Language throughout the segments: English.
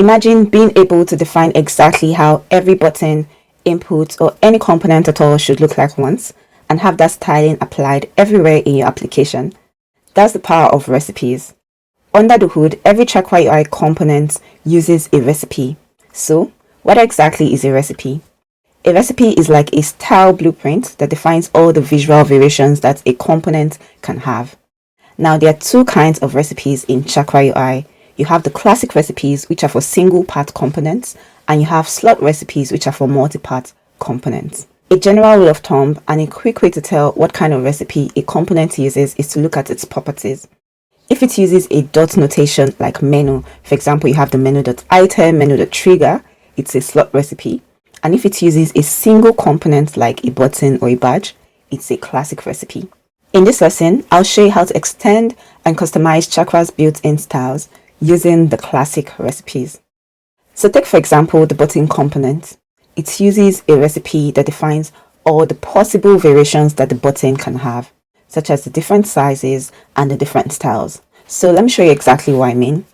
Imagine being able to define exactly how every button, input, or any component at all should look like once, and have that styling applied everywhere in your application. That's the power of recipes. Under the hood, every Chakra UI component uses a recipe. So, what exactly is a recipe? A recipe is like a style blueprint that defines all the visual variations that a component can have. Now, there are two kinds of recipes in Chakra UI. You have the classic recipes, which are for single part components, and you have slot recipes, which are for multi-part components. A general rule of thumb and a quick way to tell what kind of recipe a component uses is to look at its properties. If it uses a dot notation like menu, for example, you have the menu.item, menu.trigger, it's a slot recipe. And if it uses a single component like a button or a badge, it's a classic recipe. In this lesson, I'll show you how to extend and customize Chakra's built-in styles using the classic recipes. So take, for example, the button component. It uses a recipe that defines all the possible variations that the button can have, such as the different sizes and the different styles. So let me show you exactly what I mean.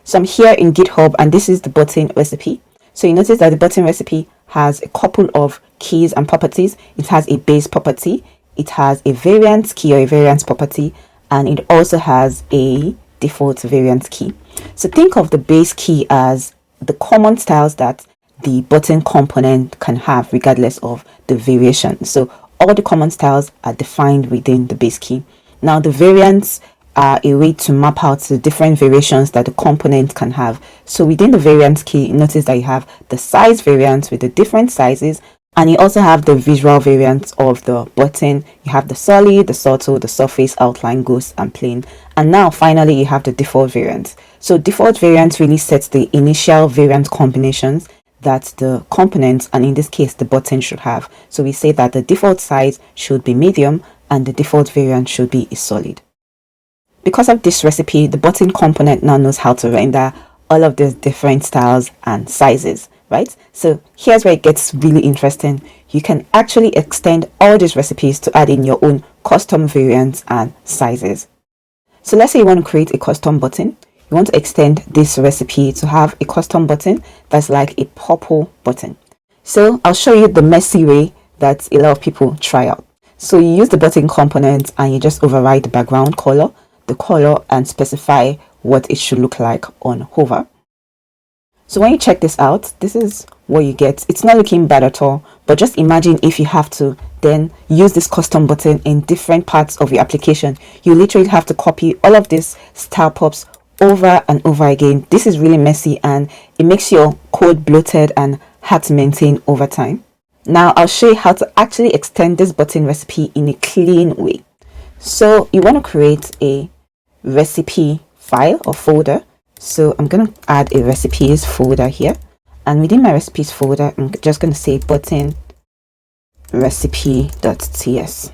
So I'm here in GitHub and this is the button recipe. So you notice that the button recipe has a couple of keys and properties. It has a base property, it has a variant key or a variance property, and it also has a default variant key. So think of the base key as the common styles that the button component can have regardless of the variation. So all the common styles are defined within the base key. Now the variants are a way to map out the different variations that the component can have. So within the variant key, notice that you have the size variants with the different sizes, and you also have the visual variants of the button. You have the solid, the subtle, the surface, outline, ghost, and plain. And now finally you have the default variants. So default variants really sets the initial variant combinations that the component, and in this case the button, should have. So we say that the default size should be medium and the default variant should be a solid. Because of this recipe, the button component now knows how to render all of these different styles and sizes, right? So here's where it gets really interesting. You can actually extend all these recipes to add in your own custom variants and sizes. So let's say you want to create a custom button. You want to extend this recipe to have a custom button that's like a purple button. So I'll show you the messy way that a lot of people try out. So you use the button component and you just override the background color, and specify what it should look like on hover. So when you check this out, this is what you get. It's not looking bad at all, but just imagine if you have to then use this custom button in different parts of your application. You literally have to copy all of these style pops over and over again. This is really messy and it makes your code bloated and hard to maintain over time. Now I'll show you how to actually extend this button recipe in a clean way. So you want to create a recipe file or folder. So I'm going to add a recipes folder here, and within my recipes folder I'm just going to say button recipe.ts.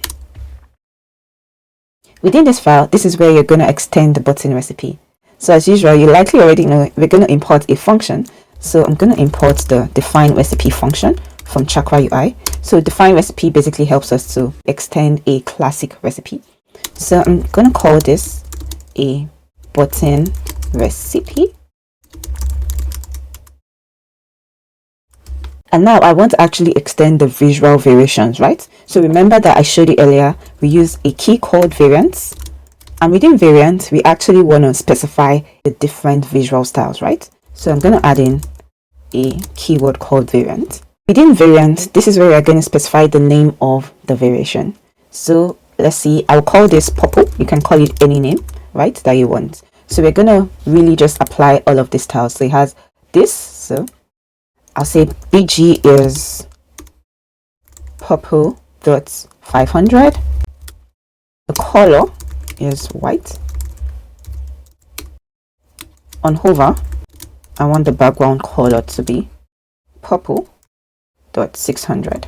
Within this file, this is where you're going to extend the button recipe. So as usual, you likely already know we're going to import a function. So I'm going to import the define recipe function from Chakra UI. So define recipe basically helps us to extend a classic recipe. So I'm going to call this a button recipe. And now I want to actually extend the visual variations, right? So remember that I showed you earlier, we use a key called variants. And within variants, we actually want to specify the different visual styles, right? So I'm going to add in a keyword called variant. Within variant, this is where we're going to specify the name of the variation. So let's see, I'll call this purple. You can call it any name, right, that you want. So we're going to really just apply all of these styles. So it has this. So I'll say BG is purple.500. The color is white. On hover, I want the background color to be purple.600.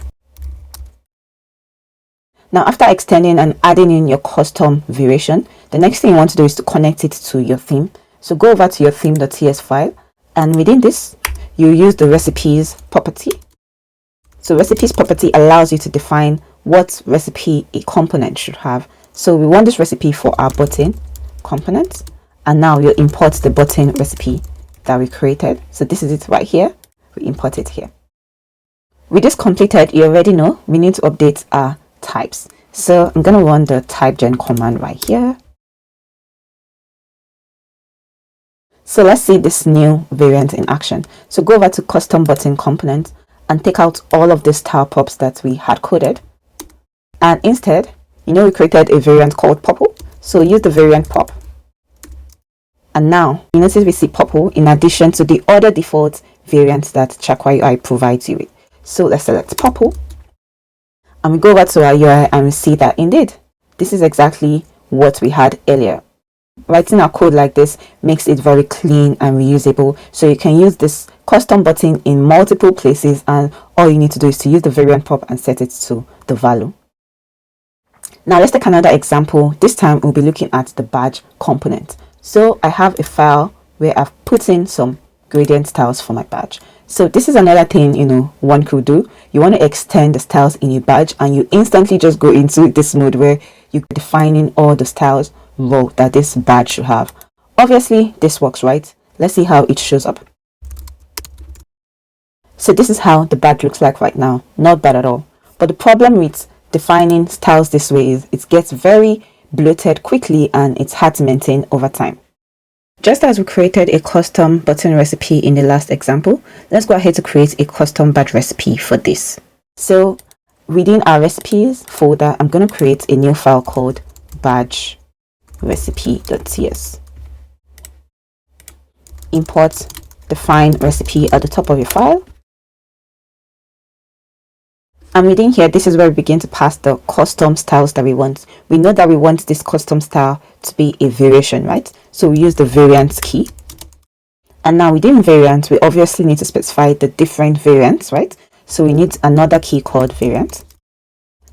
Now, after extending and adding in your custom variation, the next thing you want to do is to connect it to your theme. So go over to your theme.ts file, and within this, you use the recipes property. So recipes property allows you to define what recipe a component should have. So we want this recipe for our button component, and now you import the button recipe that we created. So this is it right here. We import it here. With this completed, you already know we need to update our types. So I'm going to run the type gen command right here. So let's see this new variant in action. So go over to custom button component and take out all of the style props that we had coded. And instead, we created a variant called purple. So use the variant pop. And now you notice we see purple in addition to the other default variants that Chakra UI provides you with. So let's select purple. And we go over to our UI and we see that indeed, this is exactly what we had earlier. Writing our code like this makes it very clean and reusable, so you can use this custom button in multiple places, and all you need to do is to use the variant pop and set it to the value. Now let's take another example. This time we'll be looking at the badge component. So I have a file where I've put in some gradient styles for my badge. So this is another thing one could do. You want to extend the styles in your badge, and you instantly just go into this mode where you're defining all the styles row that this badge should have. Obviously this works, right? Let's see how it shows up. So this is how the badge looks like right now. Not bad at all. But the problem with defining styles this way is it gets very bloated quickly and it's hard to maintain over time. Just as we created a custom button recipe in the last example, let's go ahead to create a custom badge recipe for this. So within our recipes folder, I'm going to create a new file called badge recipe.ts. Import define recipe at the top of your file. And within here, this is where we begin to pass the custom styles that we want. We know that we want this custom style to be a variation, right? So we use the variants key. And now within variant, we obviously need to specify the different variants, right? So we need another key called variant.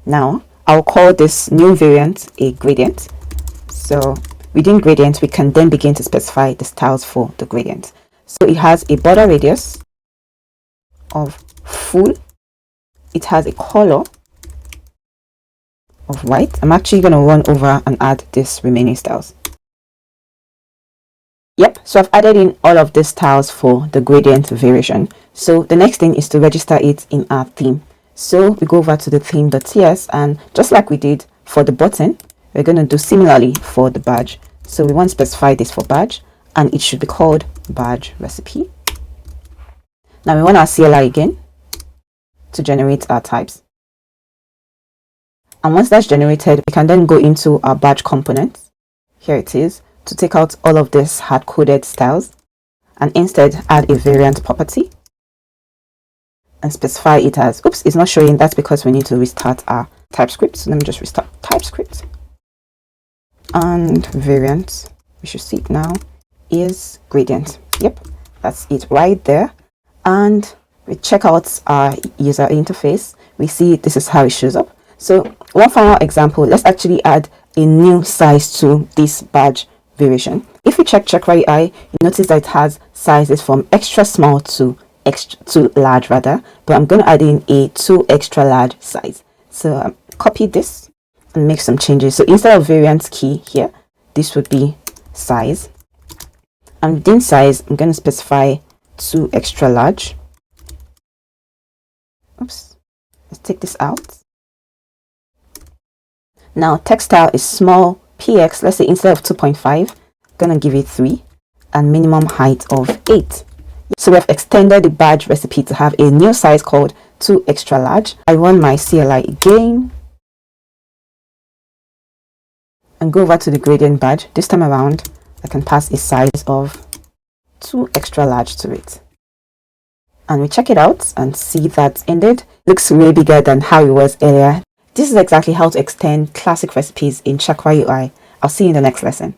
Now I'll call this new variant a gradient. So within gradient, we can then begin to specify the styles for the gradient. So it has a border radius of full. It has a color of white. I'm actually going to run over and add this remaining styles. Yep, so I've added in all of these styles for the gradient variation. So the next thing is to register it in our theme. So we go over to the theme.ts, and just like we did for the button, we're going to do similarly for the badge. So we want to specify this for badge, and it should be called badge recipe. Now we want our CLI again to generate our types. And once that's generated, we can then go into our badge component. Here it is, to take out all of this hard-coded styles and instead add a variant property and specify it as, oops, it's not showing. That's because we need to restart our TypeScript. So let me just restart TypeScript. And variant, we should see it now, is gradient. Yep, that's it right there. And we check out our user interface. We see this is how it shows up. So one final example, let's actually add a new size to this badge variation. If you check Chakra UI, you notice that it has sizes from extra small to large rather, but I'm going to add in a 2 extra large size. So copy this and make some changes. So instead of variant key here, this would be size. And within size, I'm going to specify 2 extra large. Oops, let's take this out. Now text style is small px. Let's say instead of 2.5, gonna give it 3 and minimum height of 8. So we've extended the badge recipe to have a new size called 2 extra large. I run my CLI again and go over to the gradient badge. This time around, I can pass a size of 2 extra large to it. And we check it out and see that indeed looks way bigger than how it was earlier. This is exactly how to extend classic recipes in Chakra UI. I'll see you in the next lesson.